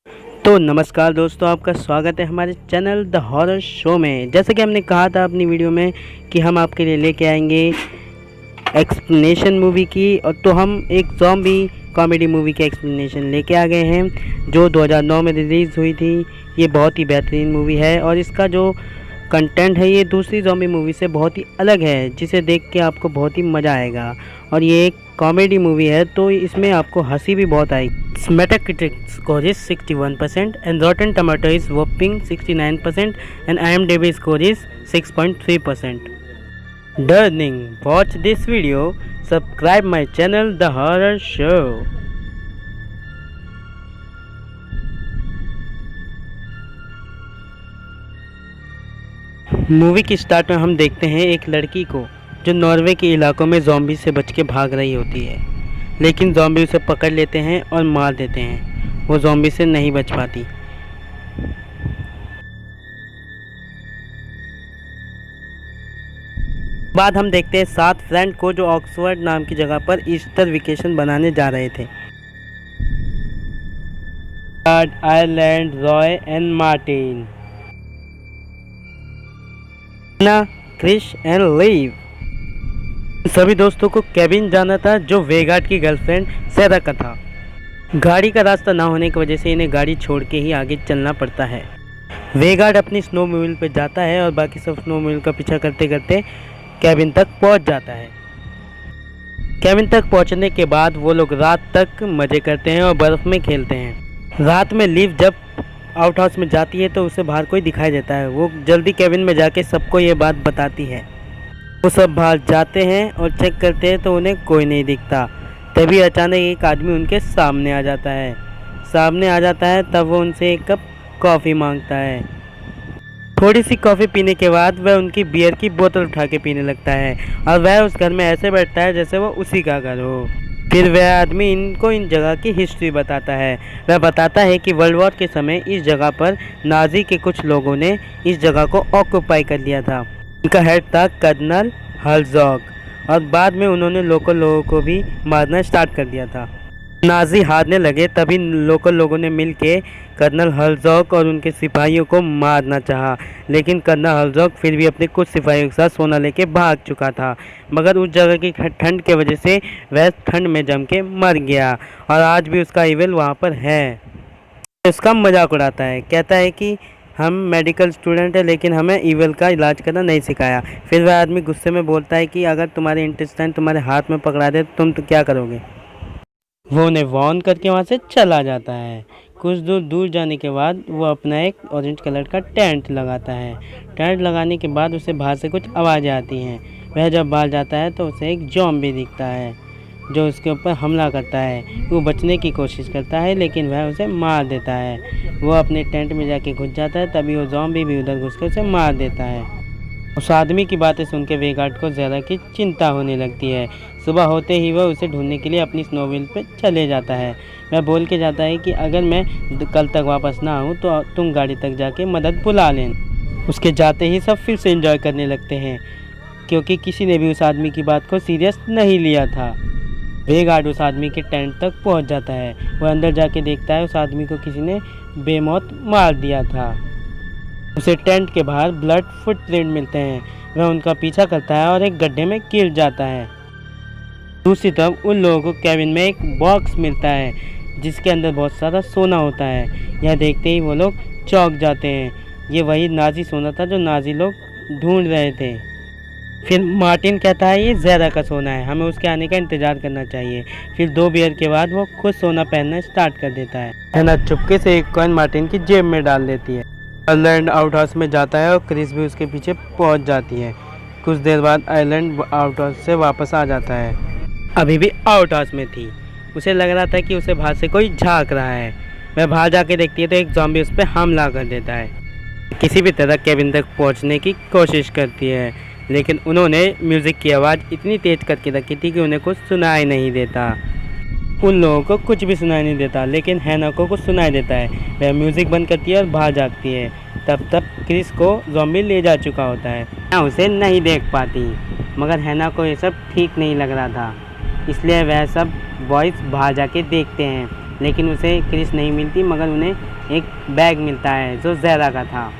तो नमस्कार दोस्तों, आपका स्वागत है हमारे चैनल द हॉरर शो में। जैसे कि हमने कहा था अपनी वीडियो में कि हम आपके लिए लेके आएंगे एक्सप्लेनेशन मूवी की, और तो हम एक ज़ॉम्बी कॉमेडी मूवी की एक्सप्लेनेशन लेके आ गए हैं जो 2009 में रिलीज़ हुई थी। ये बहुत ही बेहतरीन मूवी है और इसका जो कंटेंट है ये दूसरी ज़ॉम्बी मूवी से बहुत ही अलग है, जिसे देख के आपको बहुत ही मज़ा आएगा। और ये एक कॉमेडी मूवी है तो इसमें आपको हंसी भी बहुत आएगी। Metacritic score is 61% and Rotten Tomato is whopping 69% and IMDb score is 6.3%. Darling, watch this video, subscribe my channel The Horror Show. Movie की स्टार्ट में हम देखते हैं एक लड़की को जो नॉर्वे के इलाकों में ज़ॉम्बी से बच के भाग रही होती है, लेकिन ज़ॉम्बी उसे पकड़ लेते हैं और मार देते हैं। वो ज़ॉम्बी से नहीं बच पाती। बाद हम देखते हैं 7 फ्रेंड को जो ऑक्सफोर्ड नाम की जगह पर ईस्टर वेकेशन बनाने जा रहे थे। आयरलैंड, रॉय एंड मार्टिन, क्रिश एंड लीव। सभी दोस्तों को केविन जाना था जो वेगार्ड की गर्लफ्रेंड सैरा का था। गाड़ी का रास्ता ना होने की वजह से इन्हें गाड़ी छोड़ के ही आगे चलना पड़ता है। वेगार्ड अपनी स्नोमोबाइल पे जाता है और बाकी सब स्नोमोबाइल का पीछा करते करते केविन तक पहुंच जाता है। केविन तक पहुंचने के बाद वो लोग रात तक मज़े करते हैं और बर्फ़ में खेलते हैं। रात में लीव जब आउट हाउस में जाती है तो उसे बाहर कोई दिखाई देता है। वो जल्दी केविन में जाके सबको ये बात बताती है। वो सब बाहर जाते हैं और चेक करते हैं तो उन्हें कोई नहीं दिखता। तभी अचानक एक आदमी उनके सामने आ जाता है। तब वो उनसे एक कप कॉफ़ी मांगता है। थोड़ी सी कॉफ़ी पीने के बाद वह उनकी बियर की बोतल उठा के पीने लगता है और वह उस घर में ऐसे बैठता है जैसे वो उसी का घर हो। फिर वह आदमी इनको इन जगह की हिस्ट्री बताता है। वह बताता है कि वर्ल्ड वॉर के समय इस जगह पर नाजी के कुछ लोगों ने इस जगह को ऑक्यूपाई कर लिया था। उनका हेड था कर्नल हर्ज़ोग और बाद में उन्होंने लोकल लोगों को भी मारना स्टार्ट कर दिया था। नाजी हारने लगे तभी लोकल लोगों ने मिलके कर्नल हर्ज़ोग और उनके सिपाहियों को मारना चाहा, लेकिन कर्नल हर्ज़ोग फिर भी अपने कुछ सिपाहियों के साथ सोना लेके भाग चुका था। मगर उस जगह की ठंड की वजह से वह ठंड में जम के मर गया और आज भी उसका इविल वहाँ पर है। उसका मजाक उड़ाता है, कहता है कि हम मेडिकल स्टूडेंट हैं लेकिन हमें इविल का इलाज करना नहीं सिखाया। फिर वह आदमी गुस्से में बोलता है कि अगर तुम्हारे इंटेस्टाइन तुम्हारे हाथ में पकड़ा दे तुम तो क्या करोगे। वो उन्हें वॉर्न करके वहाँ से चला जाता है। कुछ दूर जाने के बाद वो अपना एक ऑरेंज कलर का टेंट लगाता है। टेंट लगाने के बाद उसे बाहर से कुछ आवाज़ें आती हैं। वह जब बाहर जाता है तो उसे एक ज़ॉम्बी दिखता है जो उसके ऊपर हमला करता है। वो बचने की कोशिश करता है लेकिन वह उसे मार देता है। वो अपने टेंट में जाके घुस जाता है, तभी वो ज़ॉम्बी भी उधर घुस कर उसे मार देता है। उस आदमी की बातें सुन के वेगार्ड को ज़रा की चिंता होने लगती है। सुबह होते ही वह उसे ढूंढने के लिए अपनी स्नोमोबाइल पे चले जाता है। वह बोल के जाता है कि अगर मैं कल तक वापस ना आऊँ तो तुम गाड़ी तक जाके मदद बुला लेना। उसके जाते ही सब फिर से एंजॉय करने लगते हैं क्योंकि किसी ने भी उस आदमी की बात को सीरियस नहीं लिया था। वेगार्ड उस आदमी के टेंट तक पहुंच जाता है। वह अंदर जाके देखता है उस आदमी को किसी ने बेमौत मार दिया था। उसे टेंट के बाहर ब्लड फुटप्रिंट मिलते हैं। वह उनका पीछा करता है और एक गड्ढे में गिर जाता है। दूसरी तरफ उन लोगों को केविन में एक बॉक्स मिलता है जिसके अंदर बहुत सारा सोना होता है। यह देखते ही वो लोग चौंक जाते हैं। ये वही नाजी सोना था जो नाजी लोग ढूंढ रहे थे। फिर मार्टिन कहता है ये ज़ेरा का सोना है, हमें उसके आने का इंतज़ार करना चाहिए। फिर 2 बियर के बाद वो खुद सोना पहनना स्टार्ट कर देता है। हैना चुपके से एक कॉइन मार्टिन की जेब में डाल देती है। आयरलैंड आउट हाउस में जाता है और क्रिस भी उसके पीछे पहुंच जाती है। कुछ देर बाद आयरलैंड आउट हाउस से वापस आ जाता है। अभी भी आउट हाउस में थी। उसे लग रहा था कि उसे बाहर से कोई झांक रहा है। वह बाहर जाके देखती है तो एक ज़ॉम्बी उस पर हमला कर देता है। किसी भी तरह केविन तक पहुंचने की कोशिश करती है लेकिन उन्होंने म्यूज़िक की आवाज़ इतनी तेज़ करके रखी थी कि उन्हें कुछ सुनाई नहीं देता। उन लोगों को कुछ भी सुनाई नहीं देता लेकिन हैना को कुछ सुनाई देता है। वह म्यूज़िक बंद करती है और बाहर जाती है। तब तक क्रिस को ज़ॉम्बी ले जा चुका होता है। हैना उसे नहीं देख पाती मगर हैना को ये सब ठीक नहीं लग रहा था, इसलिए वह सब बॉयज़ बाहर जाके देखते हैं लेकिन उसे क्रिस नहीं मिलती, मगर उन्हें एक बैग मिलता है जो ज़ेरा का था।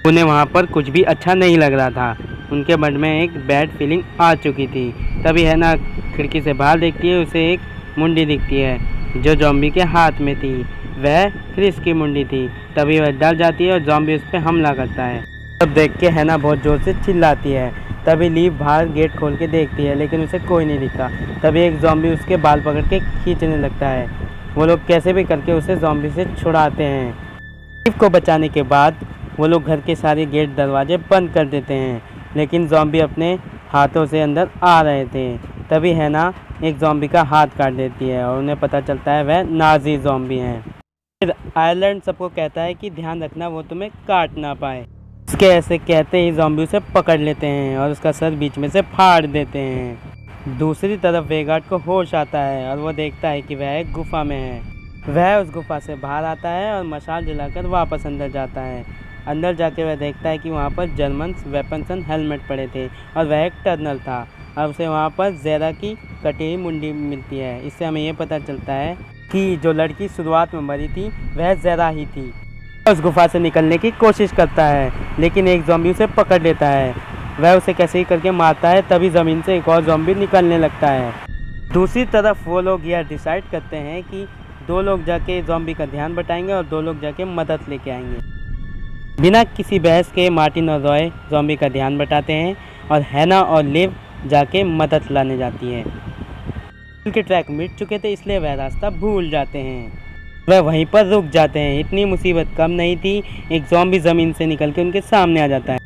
उन्हें वहाँ पर कुछ भी अच्छा नहीं लग रहा था, उनके मन में एक बैड फीलिंग आ चुकी थी। तभी है ना खिड़की से बाहर देखती है, उसे एक मुंडी दिखती है जो ज़ॉम्बी के हाथ में थी। वह क्रिस की मुंडी थी। तभी वह डर जाती है और ज़ॉम्बी उस पर हमला करता है। तब देख के है ना बहुत ज़ोर से चिल्लाती है। तभी लीव बाहर गेट खोल के देखती है, लेकिन उसे कोई नहीं दिखता। तभी एक ज़ॉम्बी उसके बाल पकड़ के खींचने लगता है। वो लोग कैसे भी करके उसे ज़ॉम्बी से छुड़ाते हैं। लीव को बचाने के बाद वो लोग घर के सारे गेट दरवाजे बंद कर देते हैं, लेकिन ज़ॉम्बी अपने हाथों से अंदर आ रहे थे। तभी है ना एक ज़ॉम्बी का हाथ काट देती है और उन्हें पता चलता है वह नाज़ी ज़ॉम्बी हैं। फिर आयरलैंड सबको कहता है कि ध्यान रखना वो तुम्हें काट ना पाए। उसके ऐसे कहते ही ज़ॉम्बी उसे पकड़ लेते हैं और उसका सर बीच में से फाड़ देते हैं। दूसरी तरफ वेगार्ड को होश आता है और वो देखता है कि वह एक गुफा में है। वह उस गुफा से बाहर आता है और मशाल जलाकर वापस अंदर जाता है। अंदर जाके वह देखता है कि वहाँ पर जर्मन वेपन्स एंड हेलमेट पड़े थे और वह एक टनल था। अब उसे वहाँ पर ज़ेरा की कटी हुई मुंडी मिलती है। इससे हमें ये पता चलता है कि जो लड़की शुरुआत में मरी थी वह ज़ेरा ही थी। उस गुफा से निकलने की कोशिश करता है, लेकिन एक ज़ॉम्बी उसे पकड़ लेता है। वह उसे कैसे ही करके मारता है। तभी ज़मीन से एक और ज़ॉम्बी निकलने लगता है। दूसरी तरफ वो लोग यह डिसाइड करते हैं कि 2 लोग जाके ज़ॉम्बी का ध्यान बटाएंगे और 2 लोग जाके मदद लेके आएंगे। बिना किसी बहस के मार्टिन और रॉय ज़ॉम्बी का ध्यान बटाते हैं और हैना और लिव जाके मदद लाने जाती है। उनके ट्रैक मिट चुके थे, इसलिए वह रास्ता भूल जाते हैं। वह वहीं पर रुक जाते हैं। इतनी मुसीबत कम नहीं थी, एक ज़ॉम्बी ज़मीन से निकल के उनके सामने आ जाता है।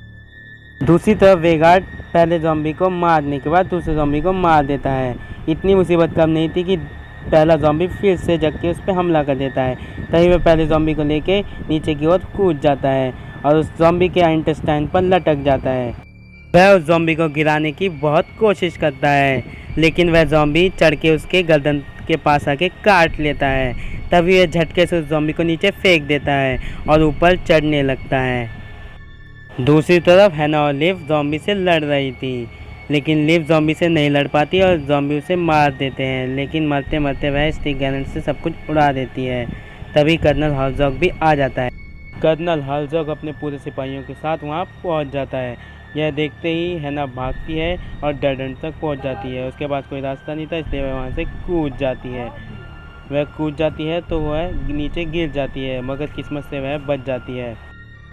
दूसरी तरफ वेगार्ड पहले ज़ॉम्बी को मारने के बाद दूसरे ज़ॉम्बी को मार देता है। इतनी मुसीबत कम नहीं थी कि पहला ज़ॉम्बी फिर से जग के उस पर हमला कर देता है। तभी वह पहले ज़ॉम्बी को लेके नीचे की ओर कूद जाता है और उस ज़ॉम्बी के इंटेस्टाइन पर लटक जाता है। वह उस ज़ॉम्बी को गिराने की बहुत कोशिश करता है, लेकिन वह ज़ॉम्बी चढ़ के उसके गर्दन के पास आके काट लेता है। तभी वह झटके से उस ज़ॉम्बी को नीचे फेंक देता है और ऊपर चढ़ने लगता है। दूसरी तरफ हैना और लिव ज़ॉम्बी से लड़ रही थी, लेकिन लिव ज़ॉम्बी से नहीं लड़ पाती और ज़ॉम्बी उसे मार देते हैं। लेकिन मरते मरते वह स्टिक ग्रेनेड से सब कुछ उड़ा देती है। तभी कर्नल हर्ज़ॉग भी आ जाता है। कर्नल हर्ज़ॉग अपने पूरे सिपाहियों के साथ वहाँ पहुँच जाता है। यह देखते ही हैना भागती है और डेड एंड तक पहुँच जाती है। उसके पास कोई रास्ता नहीं था, इसलिए वह वहाँ से कूद जाती है। वह कूद जाती है तो वह नीचे गिर जाती है, मगर किस्मत से वह बच जाती है।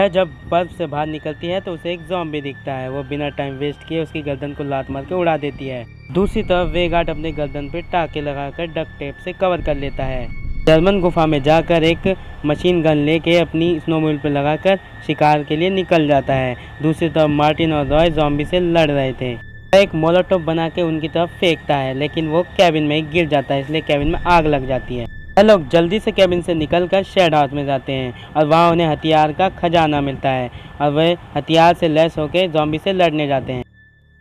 वह जब बर्फ से बाहर निकलती है तो उसे एक ज़ॉम्बी दिखता है। वो बिना टाइम वेस्ट किए उसकी गर्दन को लात मार के उड़ा देती है। दूसरी तरफ वेगार्ड अपने गर्दन पे टाके लगाकर डक्ट टेप से कवर कर लेता है। जर्मन गुफा में जाकर एक मशीन गन लेके अपनी स्नोमोबाइल पर लगाकर शिकार के लिए निकल जाता है। दूसरी तरफ मार्टिन और रॉय ज़ॉम्बी से लड़ रहे थे। वह एक मोलोटोव बना के उनकी तरफ फेंकता है, लेकिन वो कैबिन में ही गिर जाता है, इसलिए कैबिन में आग लग जाती है। वह लोग जल्दी से कैबिन से निकलकर शेड हाउस में जाते हैं और वहाँ उन्हें हथियार का खजाना मिलता है और वह हथियार से लैस होकर ज़ॉम्बी से लड़ने जाते हैं।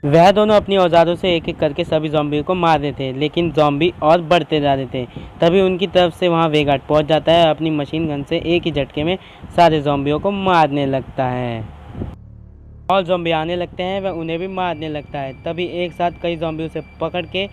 वह दोनों अपनी औजारों से एक एक करके सभी ज़ॉम्बियों को मार रहे थे, लेकिन ज़ॉम्बी और बढ़ते जा रहे थे। तभी उनकी तरफ से वहाँ वेगार्ड पहुँच जाता है और अपनी मशीन गन से एक ही झटके में सारे ज़ॉम्बियों को मारने लगता है। और ज़ॉम्बी आने लगते हैं, वह उन्हें भी मारने लगता है। तभी एक साथ कई ज़ॉम्बी उसे पकड़ के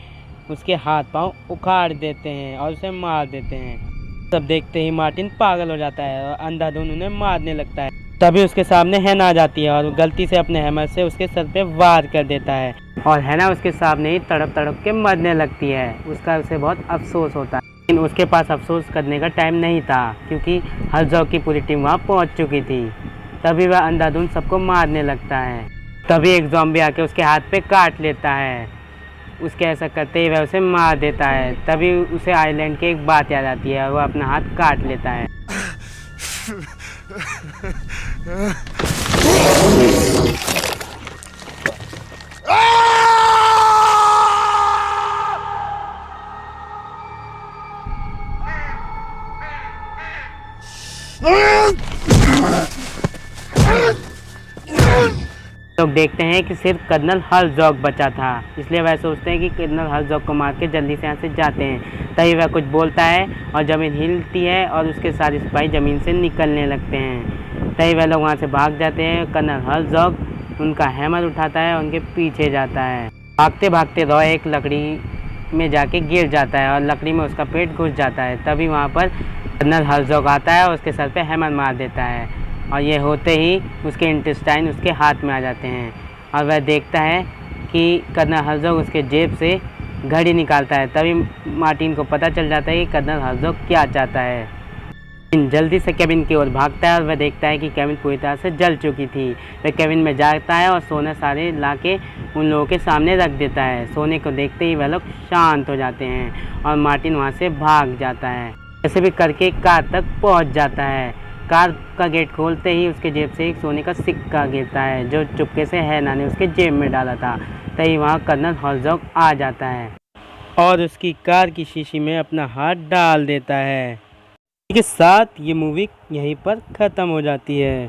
उसके हाथ पांव उखाड़ देते हैं और उसे मार देते हैं। सब देखते ही मार्टिन पागल हो जाता है और अंधाधुंध उन्हें मारने लगता है। तभी उसके सामने हैना आ जाती है और गलती से अपने हैमर से उसके सर पे वार कर देता है और हैना उसके सामने ही तड़प तड़प के मरने लगती है। उसका उसे बहुत अफसोस होता है, लेकिन उसके पास अफसोस करने का टाइम नहीं था, क्योंकि हर्ज़ॉग की पूरी टीम वहाँ पहुँच चुकी थी। तभी वह अंधाधुंध सबको मारने लगता है। तभी एक ज़ॉम्बी आके उसके हाथ पे काट लेता है। उसके ऐसा करते ही वह उसे मार देता है। तभी उसे आइलैंड की एक बात याद आती है और वह अपना हाथ काट लेता है। लोग देखते हैं कि सिर्फ कर्नल हर्ज़ॉग बचा था, इसलिए वह सोचते हैं कि कर्नल हर्ज़ॉग को मार के जल्दी से यहाँ से जाते हैं। तभी वह कुछ बोलता है और ज़मीन हिलती है और उसके सारे सिपाही ज़मीन से निकलने लगते हैं। तभी वह लोग वहाँ से भाग जाते हैं। कर्नल हर्ज़ॉग उनका हैमर उठाता है और उनके पीछे जाता है। भागते भागते रॉय एक लकड़ी में जाके गिर जाता है और लकड़ी में उसका पेट घुस जाता है। तभी वहाँ पर कर्नल हर्ज़ोग आता है और उसके सर पे हैमर मार देता है और ये होते ही उसके इंटेस्टाइन उसके हाथ में आ जाते हैं और वह देखता है कि कर्नल हर्ज़ोग उसके जेब से घड़ी निकालता है। तभी मार्टिन को पता चल जाता है कि कर्नल हर्ज़ोग क्या चाहता है। जल्दी से केविन की ओर भागता है और वह देखता है कि केविन पूरी तरह से जल चुकी थी। वह केविन में जाता है और सोना सारे ला के उन लोगों के सामने रख देता है। सोने को देखते ही वह लोग शांत हो जाते हैं और मार्टिन वहाँ से भाग जाता है। ऐसे भी करके कार तक पहुँच जाता है। कार का गेट खोलते ही उसके जेब से एक सोने का सिक्का गिरता है जो चुपके से हैना ने उसके जेब में डाला था। तभी वहाँ कर्नल हर्ज़ोग आ जाता है और उसकी कार की शीशी में अपना हाथ डाल देता है। के साथ ये मूवी यहीं पर ख़त्म हो जाती है।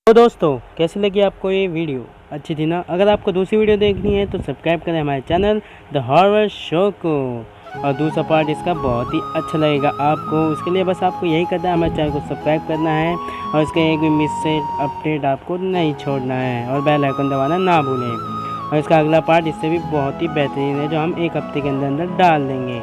तो दोस्तों कैसी लगी आपको ये वीडियो? अच्छी थी ना? अगर आपको दूसरी वीडियो देखनी है तो सब्सक्राइब करें हमारे चैनल द हॉरर शो को। और दूसरा पार्ट इसका बहुत ही अच्छा लगेगा आपको। उसके लिए बस आपको यही करना है, हमारे चैनल को सब्सक्राइब करना है और इसके एक भी मिस से अपडेट आपको नहीं छोड़ना है और बेल आइकन दबाना ना भूलें। और इसका अगला पार्ट इससे भी बहुत ही बेहतरीन है जो हम एक हफ्ते के अंदर अंदर डाल देंगे।